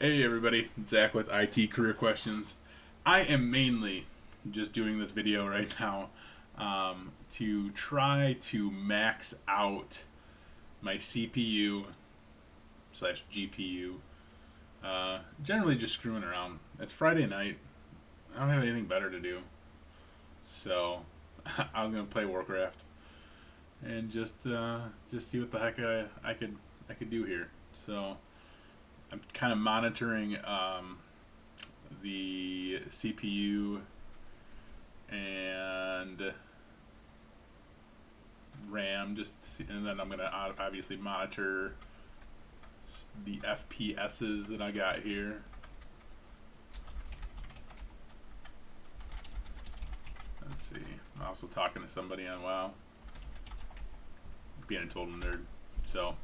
Hey everybody, Zach with IT Career Questions. I am mainly just doing this video right now to try to max out my CPU slash GPU. Generally just screwing around. It's Friday night. I don't have anything better to do, so I was gonna play Warcraft and just see what the heck I could do here. So I'm kind of monitoring the CPU and RAM, and then I'm gonna obviously monitor the FPSs that I got here. Let's see. I'm also talking to somebody on WoW, being a total nerd. So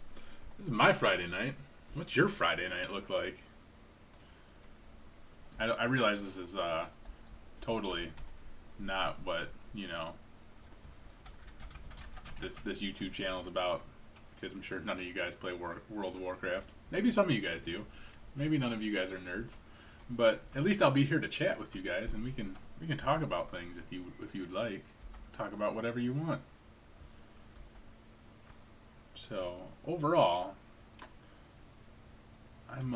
this is my Friday night. What's your Friday night look like? I realize this is totally not what this YouTube channel is about, because I'm sure none of you guys play World of Warcraft. Maybe some of you guys do. Maybe none of you guys are nerds. But at least I'll be here to chat with you guys, and we can talk about things if you'd like. Talk about whatever you want. So overall, I'm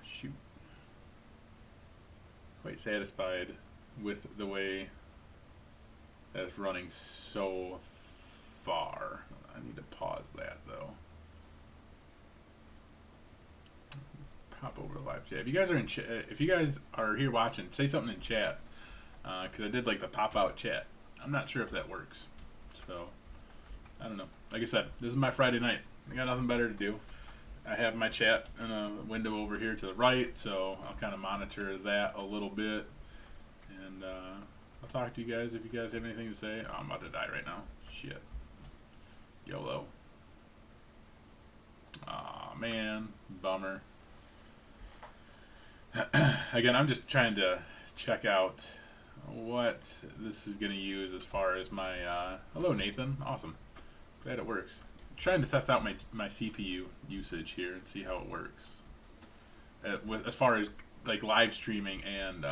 shoot, quite satisfied with the way that's running so far. I need to pause that though. Pop over to live chat. If you guys are if you guys are here watching, say something in chat, because I did like the pop out chat. I'm not sure if that works, so I don't know. Like I said, this is my Friday night. I got nothing better to do. I have my chat in a window over here to the right, so I'll kind of monitor that a little bit, and I'll talk to you guys if you guys have anything to say. Oh, I'm about to die right now. Shit. YOLO. Aw, man. Bummer. Again, I'm just trying to check out what this is going to use as far as my... hello, Nathan. Awesome. Glad it works. Trying to test out my CPU usage here and see how it works. As far as like live streaming and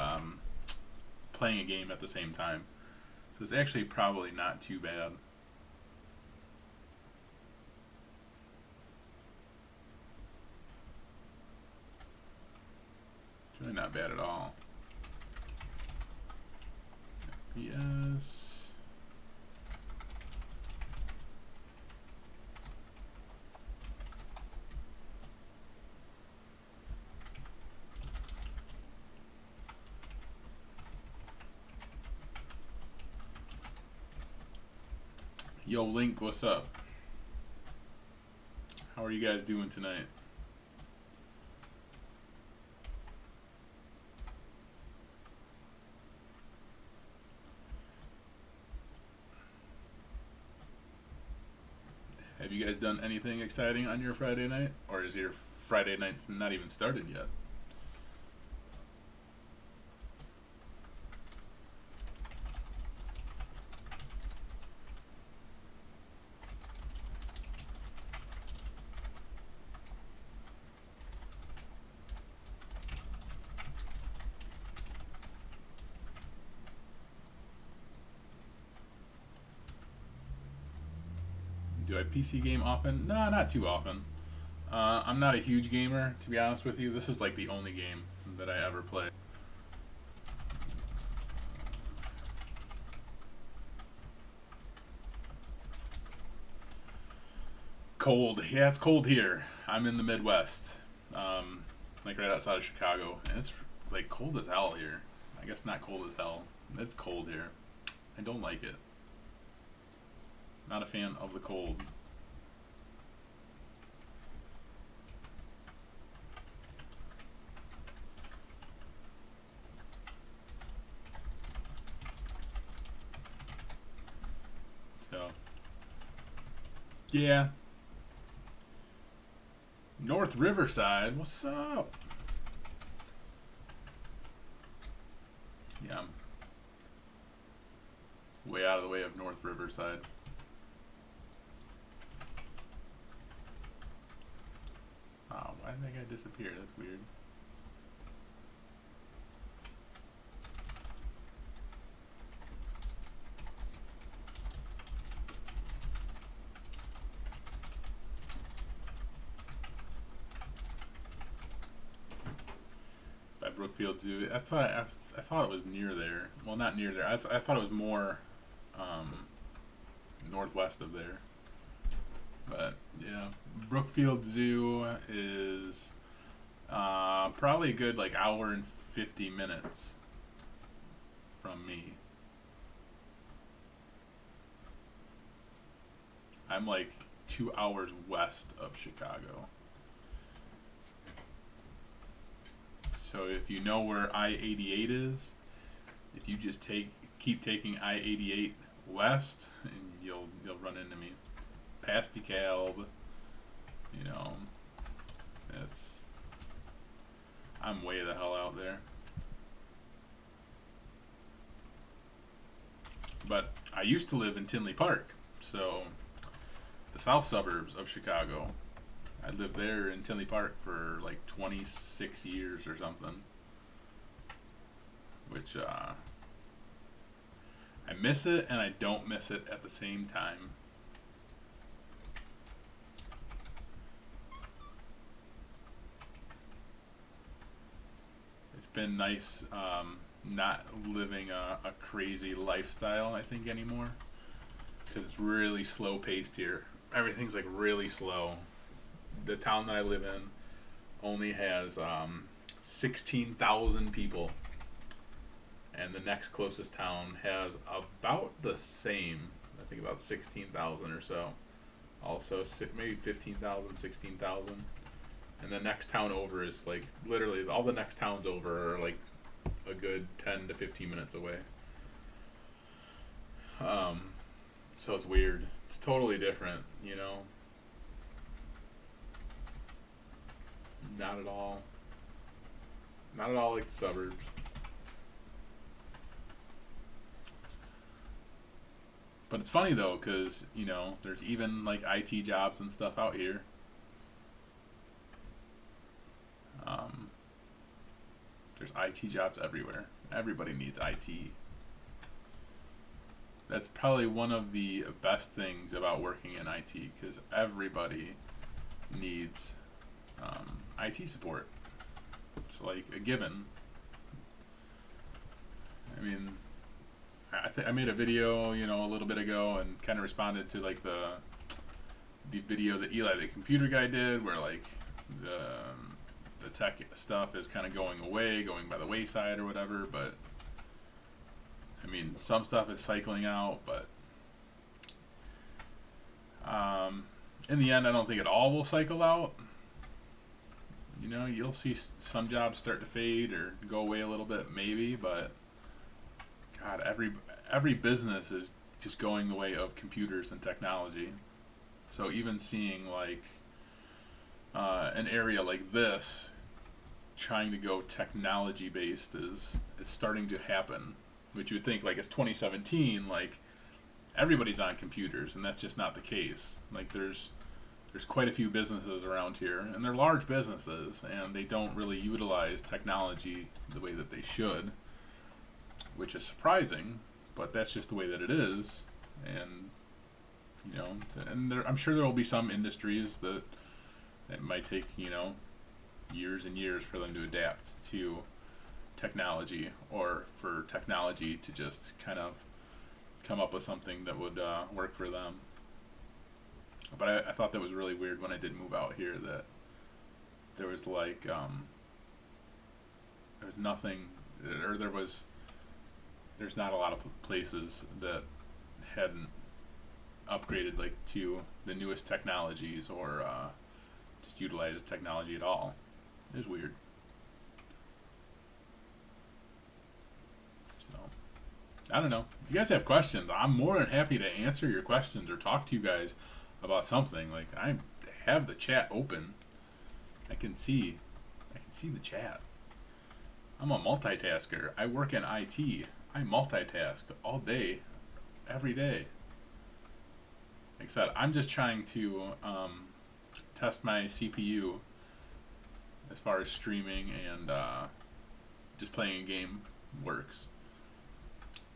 playing a game at the same time. So it's actually probably not too bad. It's really not bad at all. Yes. Yo, Link, what's up? How are you guys doing tonight? Have you guys done anything exciting on your Friday night? Or is your Friday night not even started yet? Do I PC game often? No, not too often. I'm not a huge gamer, to be honest with you. This is like the only game that I ever play. Cold. Yeah, it's cold here. I'm in the Midwest, like right outside of Chicago, and it's like cold as hell here. I guess not cold as hell. It's cold here. I don't like it. Not a fan of the cold. So, yeah. North Riverside, what's up? Yeah, I'm way out of the way of North Riverside. Why did that guy disappear? That's weird. By Brookfield Zoo. I thought it was near there. Well, not near there. I thought it was more northwest of there. But yeah, Brookfield Zoo is probably a good like hour and 50 minutes from me. I'm like 2 hours west of Chicago. So if you know where I-88 is, if you just keep taking I-88 west, and you'll run into me. Past DeKalb, you know, I'm way the hell out there. But I used to live in Tinley Park, so the south suburbs of Chicago. I lived there in Tinley Park for like 26 years or something, which I miss it and I don't miss it at the same time. It's been nice not living a crazy lifestyle, I think, anymore, because it's really slow paced here. Everything's like really slow. The town that I live in only has 16,000 people, and the next closest town has about the same. I think about 16,000 or so. Also, maybe 15,000, 16,000. And the next town over is like literally all the next towns over are like a good 10 to 15 minutes away. So it's weird. It's totally different, you know. Not at all. Not at all like the suburbs. But it's funny though, because, you know, there's even like IT jobs and stuff out here. There's IT jobs everywhere. Everybody needs IT. That's probably one of the best things about working in IT, because everybody needs IT support. It's like a given. I mean, I made a video, you know, a little bit ago, and kind of responded to like the video that Eli, the computer guy, did, where like the tech stuff is kind of going away, going by the wayside or whatever. But I mean, some stuff is cycling out, but in the end, I don't think it all will cycle out. You know, you'll see some jobs start to fade or go away a little bit, maybe, but God, every business is just going the way of computers and technology. So even seeing like an area like this trying to go technology based is starting to happen, which you would think like it's 2017, like everybody's on computers, and that's just not the case. Like there's quite a few businesses around here, and they're large businesses, and they don't really utilize technology the way that they should, which is surprising, but that's just the way that it is. And you know, and I'm sure there will be some industries that it might take, you know, years and years for them to adapt to technology, or for technology to just kind of come up with something that would work for them. But I thought that was really weird when I did move out here, that there was like there was nothing, or there's not a lot of places that hadn't upgraded like to the newest technologies, or just utilized technology at all. It was weird. So I don't know. If you guys have questions, I'm more than happy to answer your questions or talk to you guys about something. Like, I have the chat open. I can see the chat. I'm a multitasker. I work in IT. I multitask all day, every day. Like I said, I'm just trying to test my CPU as far as streaming and just playing a game works.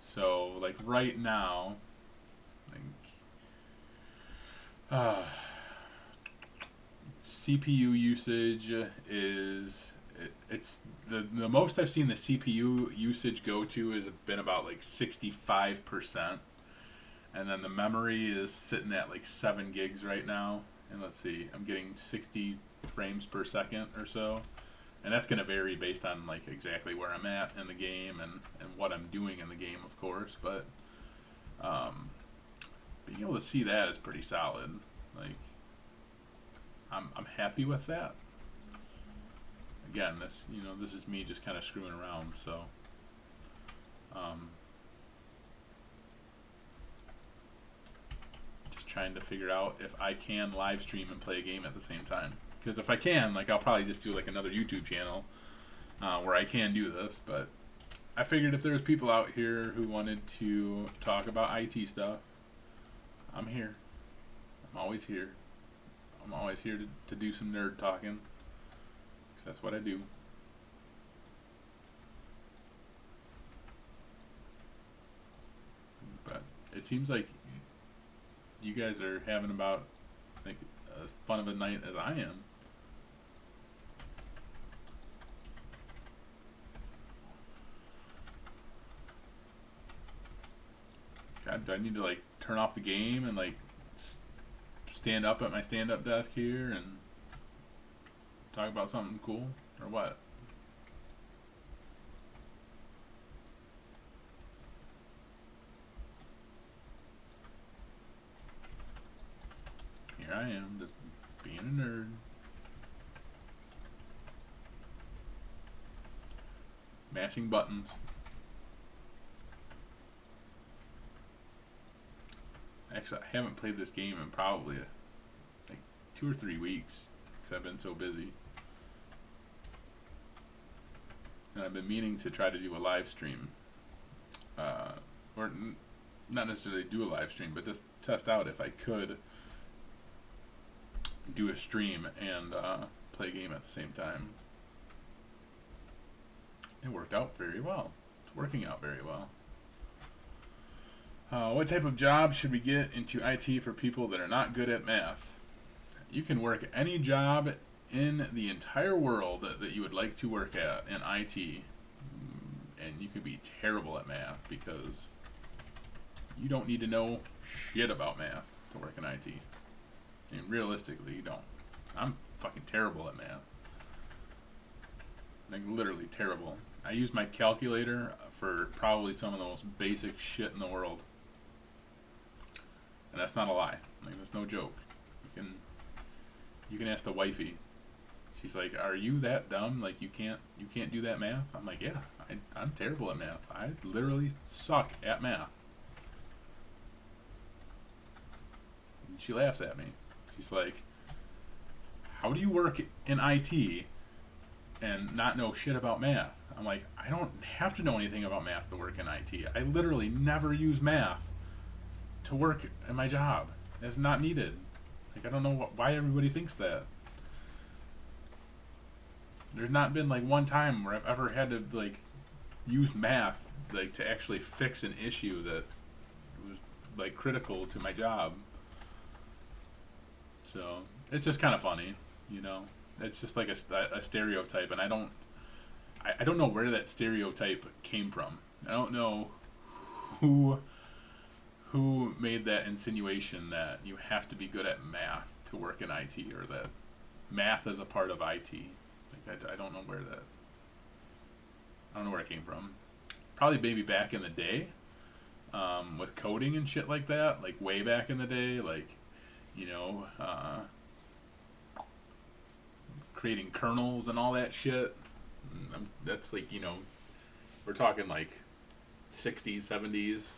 So like right now, like, CPU usage is it's the most I've seen the CPU usage go to has been about like 65%, and then the memory is sitting at like 7 gigs right now. And let's see, I'm getting 60 frames per second or so, and that's going to vary based on like exactly where I'm at in the game and what I'm doing in the game, of course. But being able to see that is pretty solid. Like I'm happy with that. Again, this is me just kind of screwing around. So just trying to figure out if I can live stream and play a game at the same time. Because if I can, like, I'll probably just do like another YouTube channel where I can do this. But I figured if there's people out here who wanted to talk about IT stuff, I'm here. I'm always here. I'm always here to do some nerd talking. Because that's what I do. But it seems like you guys are having about like as fun of a night as I am. God, do I need to like turn off the game and like stand up at my stand-up desk here and talk about something cool or what? Here I am, just being a nerd. Mashing buttons. Actually, I haven't played this game in probably like 2 or 3 weeks because I've been so busy. And I've been meaning to try to do a live stream. Or not necessarily do a live stream, but just test out if I could do a stream and play a game at the same time. It worked out very well. It's working out very well. What type of job should we get into IT for people that are not good at math? You can work any job in the entire world that you would like to work at in IT, and you could be terrible at math because you don't need to know shit about math to work in IT. I mean, realistically, you don't. I'm fucking terrible at math. Like, literally terrible. I use my calculator for probably some of the most basic shit in the world. And that's not a lie. Like, that's no joke. You can ask the wifey. She's like, "Are you that dumb? Like, you can't do that math?" I'm like, "Yeah, I'm terrible at math. I literally suck at math." And she laughs at me. She's like, "How do you work in IT and not know shit about math?" I'm like, "I don't have to know anything about math to work in IT. I literally never use math to work in my job. It's not needed. Like, I don't know why everybody thinks that. There's not been like one time where I've ever had to like use math like to actually fix an issue that was like critical to my job." So it's just kind of funny, you know. It's just like a stereotype, and I don't know where that stereotype came from. I don't know who made that insinuation that you have to be good at math to work in IT, or that math is a part of IT. Like, I don't know where that. I don't know where it came from. Probably maybe back in the day, with coding and shit like that. Like way back in the day, like, you know, creating kernels and all that shit. That's like, you know, we're talking like 60s, 70s.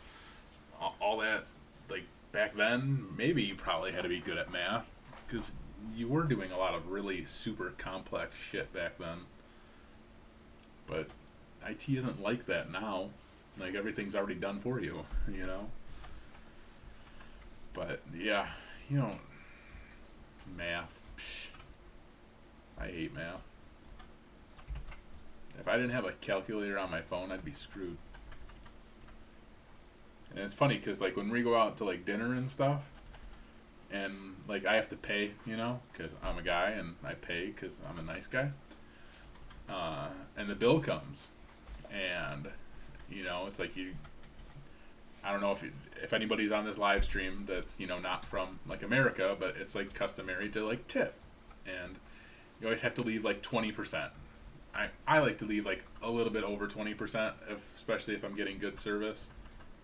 All that, like, back then, maybe you probably had to be good at math because you were doing a lot of really super complex shit back then. But IT isn't like that now. Like, everything's already done for you, you know? But, yeah, you know, math. Psh, I hate math. If I didn't have a calculator on my phone, I'd be screwed. And it's funny because like when we go out to like dinner and stuff, and like I have to pay, you know, because I'm a guy and I pay because I'm a nice guy. And the bill comes, and you know, it's like you. I don't know if anybody's on this live stream that's, you know, not from like America, but it's like customary to like tip, and you always have to leave like 20%. I like to leave like a little bit over 20%, especially if I'm getting good service.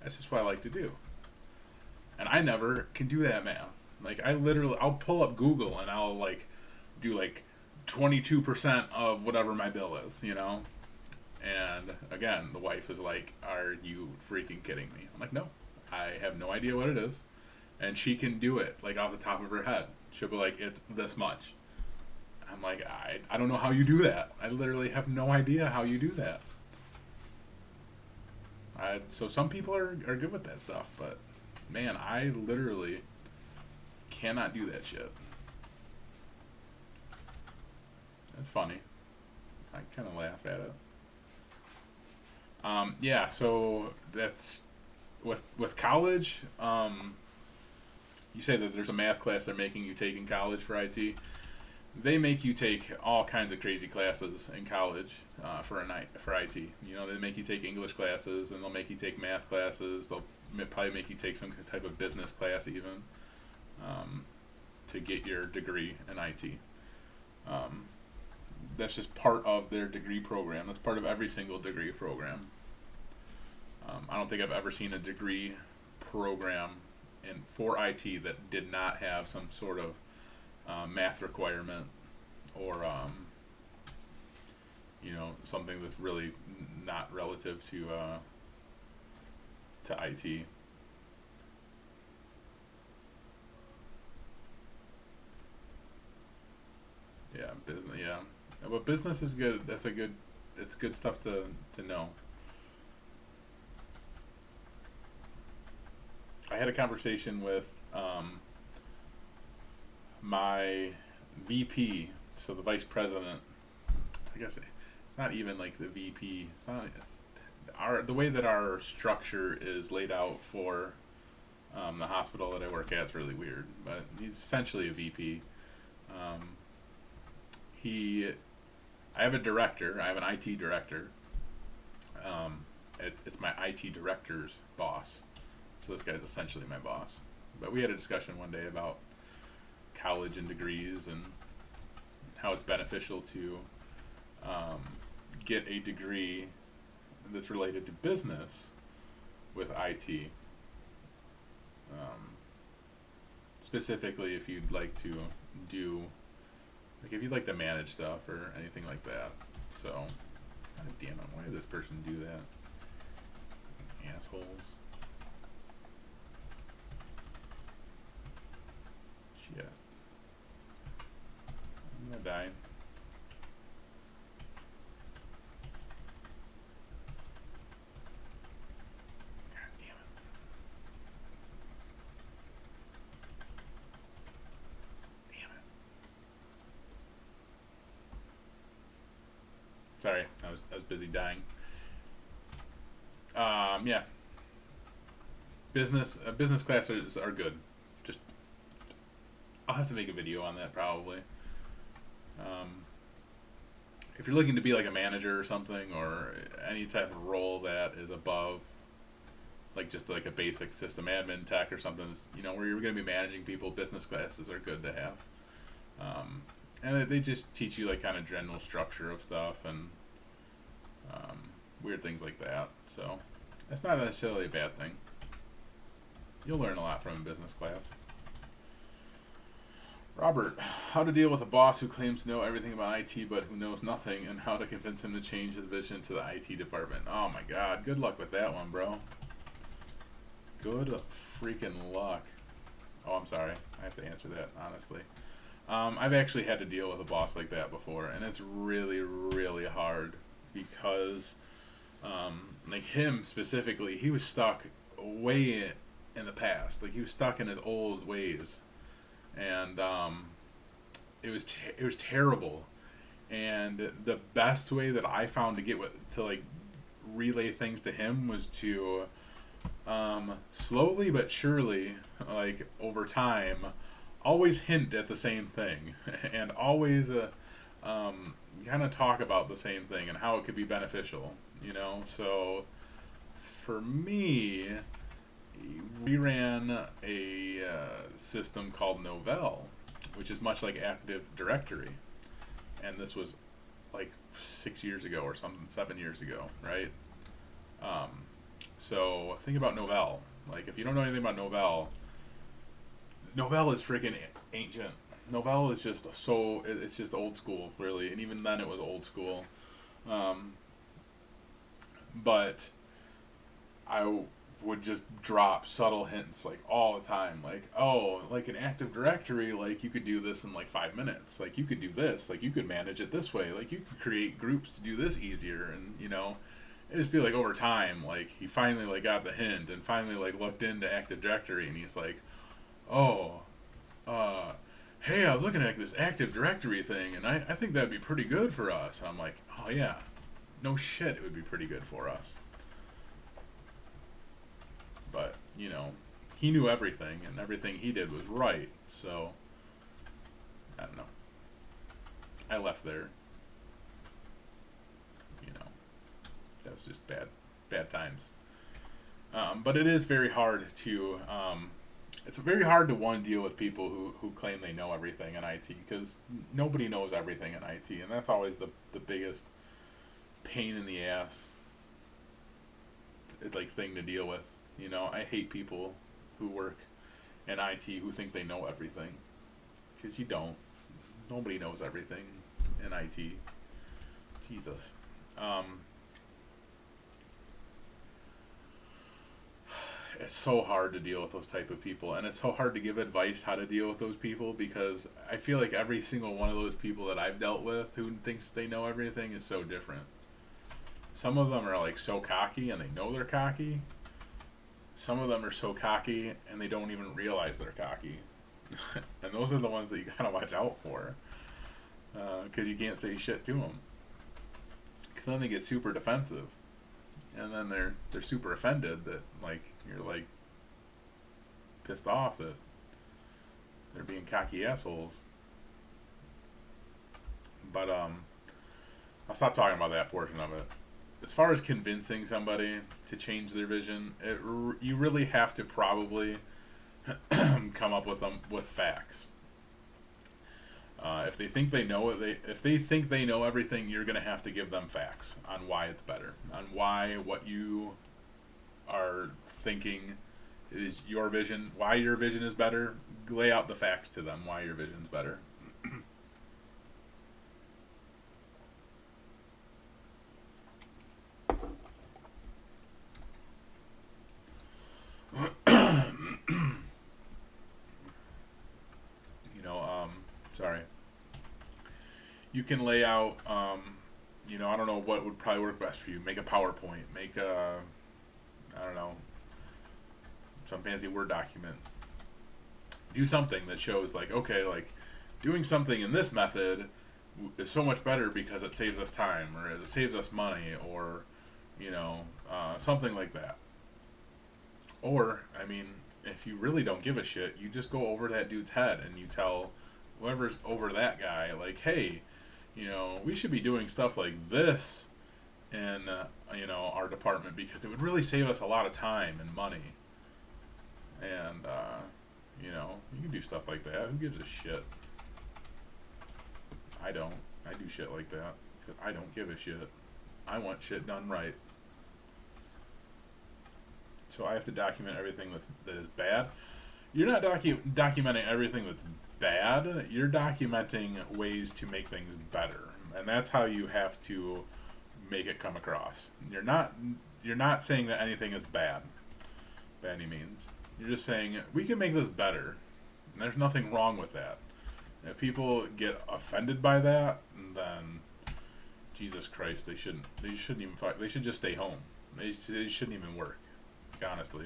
That's just what I like to do. And I never can do that math. Like I'll pull up Google and I'll like do like 22% of whatever my bill is, you know? And again, the wife is like, "Are you freaking kidding me?" I'm like, "No, I have no idea what it is." And she can do it like off the top of her head. She'll be like, "It's this much." I'm like, I don't know how you do that. I literally have no idea how you do that. So some people are good with that stuff, but man, I literally cannot do that shit. It's funny. I kind of laugh at it. Yeah, so that's with college. You say that there's a math class they're making you take in college for IT. They make you take all kinds of crazy classes in college for a night for IT. You know, they make you take English classes, and they'll make you take math classes. They'll probably make you take some type of business class even to get your degree in IT. That's just part of their degree program. That's part of every single degree program. I don't think I've ever seen a degree program for IT that did not have some sort of math requirement or you know, something that's really not relative to IT. Yeah, business. Yeah, but business is good. That's a good. It's good stuff to know. I had a conversation with my VP, so the vice president. I guess not even like the VP. It's not. It's the way that our structure is laid out for the hospital that I work at is really weird. But he's essentially a VP. Um, I have a director. I have an IT director. It's my IT director's boss. So this guy's essentially my boss. But we had a discussion one day about college and degrees and how it's beneficial to get a degree that's related to business with IT. Specifically, if you'd like to do, like, if you'd like to manage stuff or anything like that. So, God damn it, why did this person do that? Assholes. Shit. I'm gonna die. God damn it. Damn it. Sorry, I was busy dying. Yeah. Business classes are good. Just I'll have to make a video on that probably. If you're looking to be like a manager or something, or any type of role that is above, like just like a basic system admin tech or something, you know, where you're going to be managing people, business classes are good to have. And they just teach you like kind of general structure of stuff and weird things like that. So that's not necessarily a bad thing. You'll learn a lot from a business class. Robert, how to deal with a boss who claims to know everything about IT but who knows nothing, and how to convince him to change his vision to the IT department. Oh my god, good luck with that one, bro. Good freaking luck. Oh, I'm sorry. I have to answer that, honestly. I've actually had to deal with a boss like that before, and it's really, really hard because, like him specifically, he was stuck way in the past. Like, he was stuck in his old ways. And it was terrible. And the best way that I found to get to like relay things to him was to slowly but surely, like over time, always hint at the same thing, and always kind of talk about the same thing and how it could be beneficial. So for me, we ran a system called Novell, which is much like Active Directory, and this was like 6 years ago or something, 7 years ago, right? Um, so think about Novell. Like if you don't know anything about Novell, Novell is freaking ancient. Novell is just it's just old school, really, and even then it was old school. Um, but I would just drop subtle hints like all the time, like, oh, like an Active Directory, like you could do this in like 5 minutes, like you could do this, like you could manage it this way, like you could create groups to do this easier. And it just be like over time, like he finally like got the hint and finally like looked into Active Directory, and he's like, oh, hey, I was looking at this Active Directory thing, and I think that'd be pretty good for us. And I'm like, oh yeah, no shit, it would be pretty good for us. But he knew everything, and everything he did was right. So I don't know. I left there. That was just bad times. But it is very hard to it's very hard to deal with people who claim they know everything in IT, because nobody knows everything in IT, and that's always the biggest pain in the ass like thing to deal with. I hate people who work in IT who think they know everything, because you don't. Nobody knows everything in IT. Jesus. It's so hard to deal with those type of people, and it's so hard to give advice how to deal with those people, because I feel like every single one of those people that I've dealt with who thinks they know everything is so different. Some of them are like so cocky and they know they're cocky. Some of them are so cocky and they don't even realize they're cocky. And those are the ones that you gotta watch out for, because you can't say shit to them, because then they get super defensive, and then they're super offended that like you're like pissed off that they're being cocky assholes. But I'll stop talking about that portion of it. As far as convincing somebody to change their vision, you really have to probably come up with facts. If they think they know it, if they think they know everything, you're gonna have to give them facts on why it's better, on why what you are thinking is your vision, why your vision is better. Lay out the facts to them why your vision's better. Sorry. You can lay out, I don't know what would probably work best for you. Make a PowerPoint. Make I don't know, some fancy Word document. Do something that shows like, okay, like doing something in this method is so much better because it saves us time, or it saves us money, or, something like that. Or, if you really don't give a shit, you just go over that dude's head and you tell whoever's over that guy, like, hey, we should be doing stuff like this in, our department, because it would really save us a lot of time and money. And, you can do stuff like that. Who gives a shit? I don't. I do shit like that because I don't give a shit. I want shit done right. So I have to document everything that is bad. You're not documenting everything that's bad. You're documenting ways to make things better, and that's how you have to make it come across. You're not saying that anything is bad by any means. You're just saying we can make this better, and there's nothing wrong with that. If people get offended by that, then Jesus Christ, they shouldn't even fight. They should just stay home. They shouldn't even work. Honestly,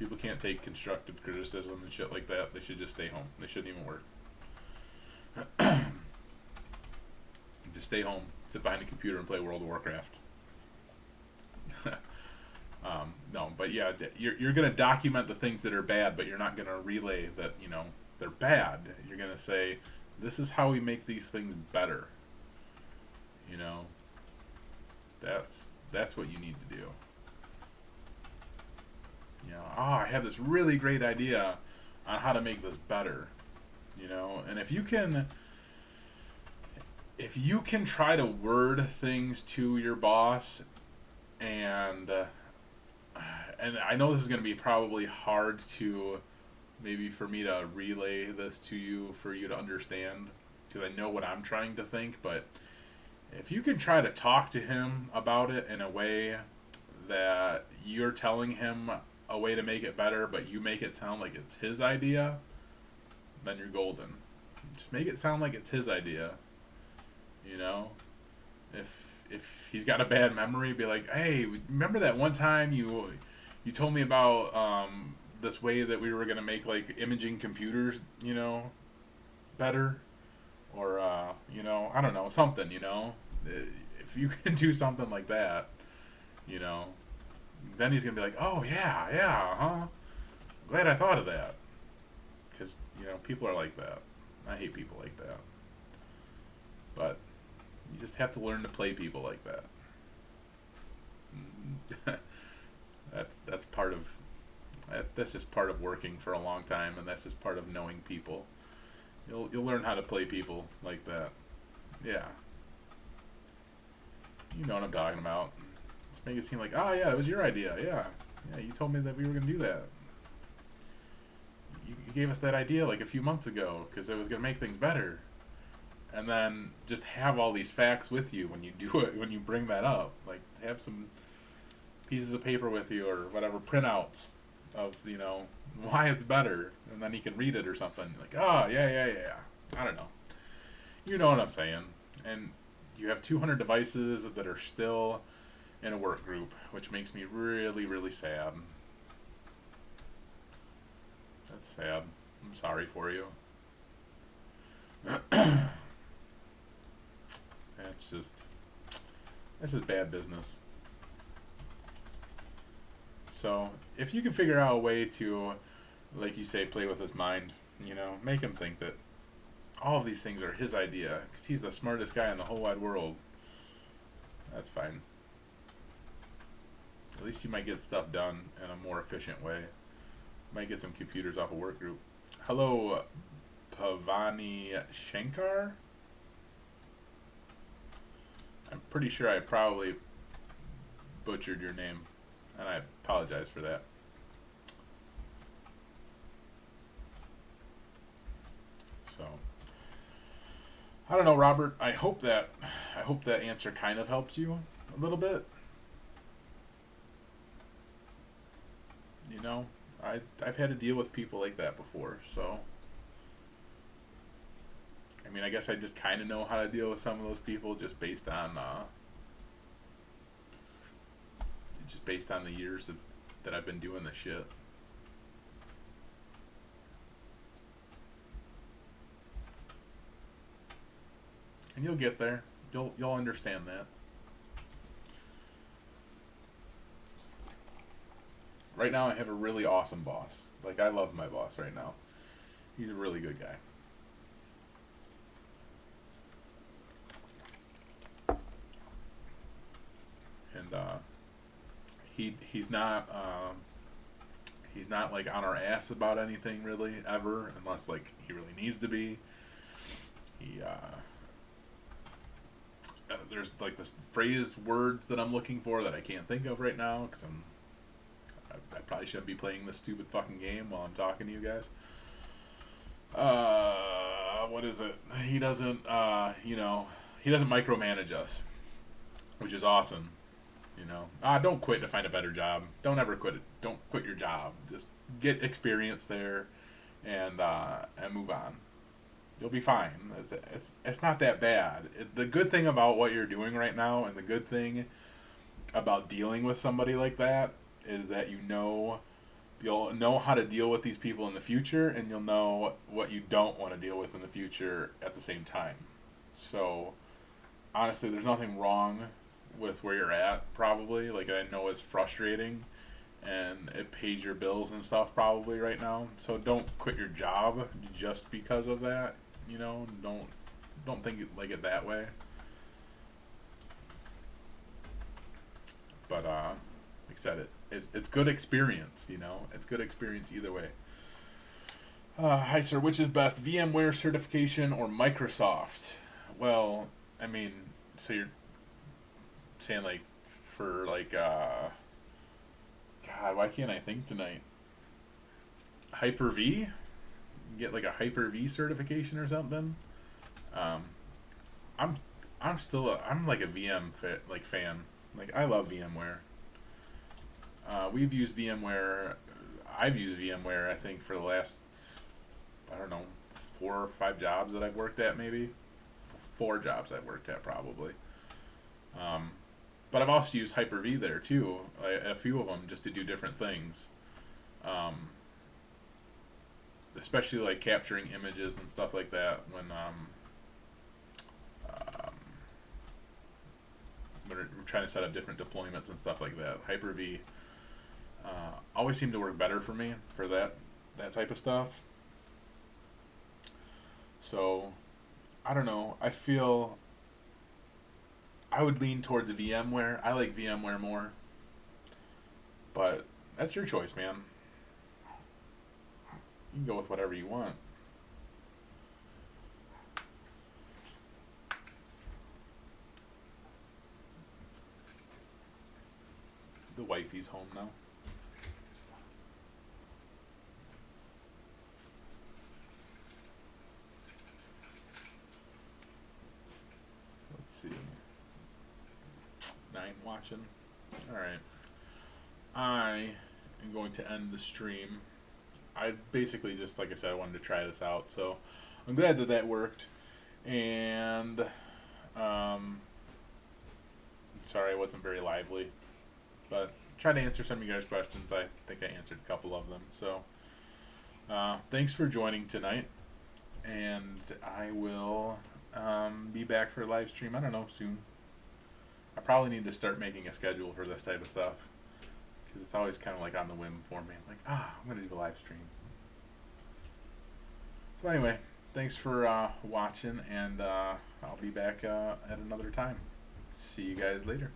people can't take constructive criticism and shit like that. They should just stay home. They shouldn't even work. just stay home, sit behind a computer, and play World of Warcraft. No, but yeah, you're going to document the things that are bad, but you're not going to relay that, they're bad. You're going to say, this is how we make these things better. That's what you need to do. I have this really great idea on how to make this better. And if you can try to word things to your boss, and I know this is going to be probably hard to, maybe for me to relay this to you, for you to understand, because I know what I'm trying to think, but if you can try to talk to him about it in a way that you're telling him a way to make it better, but you make it sound like it's his idea, then you're golden. Just make it sound like it's his idea. If he's got a bad memory, be like, hey, remember that one time you told me about this way that we were gonna make like imaging computers, better, or I don't know, something, if you can do something like that, then he's gonna be like, oh yeah, huh? Glad I thought of that, because people are like that. I hate people like that, but you just have to learn to play people like that. that's part of that's just part of working for a long time, and that's just part of knowing people. You'll learn how to play people like that. Yeah, you know what I'm talking about. Just make it seem like, oh yeah, it was your idea. Yeah, you told me that we were gonna do that. You gave us that idea like a few months ago because it was gonna make things better. And then just have all these facts with you when you do it, when you bring that up. Like, have some pieces of paper with you or whatever, printouts of, why it's better. And then he can read it or something. Like, oh, yeah. I don't know. You know what I'm saying. And you have 200 devices that are still in a work group, which makes me really, really sad. That's sad. I'm sorry for you. That's just bad business. So if you can figure out a way to, like you say, play with his mind, make him think that all of these things are his idea because he's the smartest guy in the whole wide world, that's fine. At least you might get stuff done in a more efficient way. Might get some computers off a work group. Hello, Pavani Shankar? I'm pretty sure I probably butchered your name, and I apologize for that. So, I don't know, Robert. I hope that answer kind of helps you a little bit. I've had to deal with people like that before, so I guess I just kind of know how to deal with some of those people just based on the years that I've been doing this shit. And you'll get there. You'll understand that. Right now I have a really awesome boss. Like, I love my boss right now. He's a really good guy. And he's not like on our ass about anything really ever, unless like he really needs to be. There's like this phrased words that I'm looking for that I can't think of right now because I probably shouldn't be playing this stupid fucking game while I'm talking to you guys. What is it? He doesn't micromanage us, which is awesome. Don't quit to find a better job. Don't ever quit it. Don't quit your job. Just get experience there, and move on. You'll be fine. It's not that bad. The good thing about what you're doing right now, and the good thing about dealing with somebody like that, is that you'll know how to deal with these people in the future, and you'll know what you don't want to deal with in the future at the same time. So honestly, there's nothing wrong with where you're at. Probably, like I know it's frustrating, and it pays your bills and stuff probably right now. So don't quit your job just because of that. You know, don't think like it that way. But like I said, it's good experience. You know, it's good experience either way. Hi, sir. Which is best, VMware certification or Microsoft? Well, I mean, so you're saying like for like God, why can't I think tonight? Hyper V? Get like a Hyper V certification or something. Um, I'm I'm like a like fan. Like I love VMware. We've used VMware. I've used VMware. I think for the last I don't know 4 or 5 jobs that I've worked at, maybe 4 jobs I've worked at probably. Um, but I've also used Hyper V there too. A few of them just to do different things. Um, especially like capturing images and stuff like that um, when we're trying to set up different deployments and stuff like that. Hyper V always seemed to work better for me for that type of stuff. So I don't know. I feel I would lean towards VMware. I like VMware more, but that's your choice, man. You can go with whatever you want. The wifey's home now. Let's see. 9 watching. Alright. I am going to end the stream. I basically just, like I said, I wanted to try this out. So I'm glad that that worked. And sorry I wasn't very lively. But tried to answer some of you guys' questions. I think I answered a couple of them. So thanks for joining tonight. And I will be back for a live stream, I don't know, soon. I probably need to start making a schedule for this type of stuff. Because it's always kind of like on the whim for me. I'm like, I'm going to do a live stream. So anyway, thanks for watching. And I'll be back at another time. See you guys later.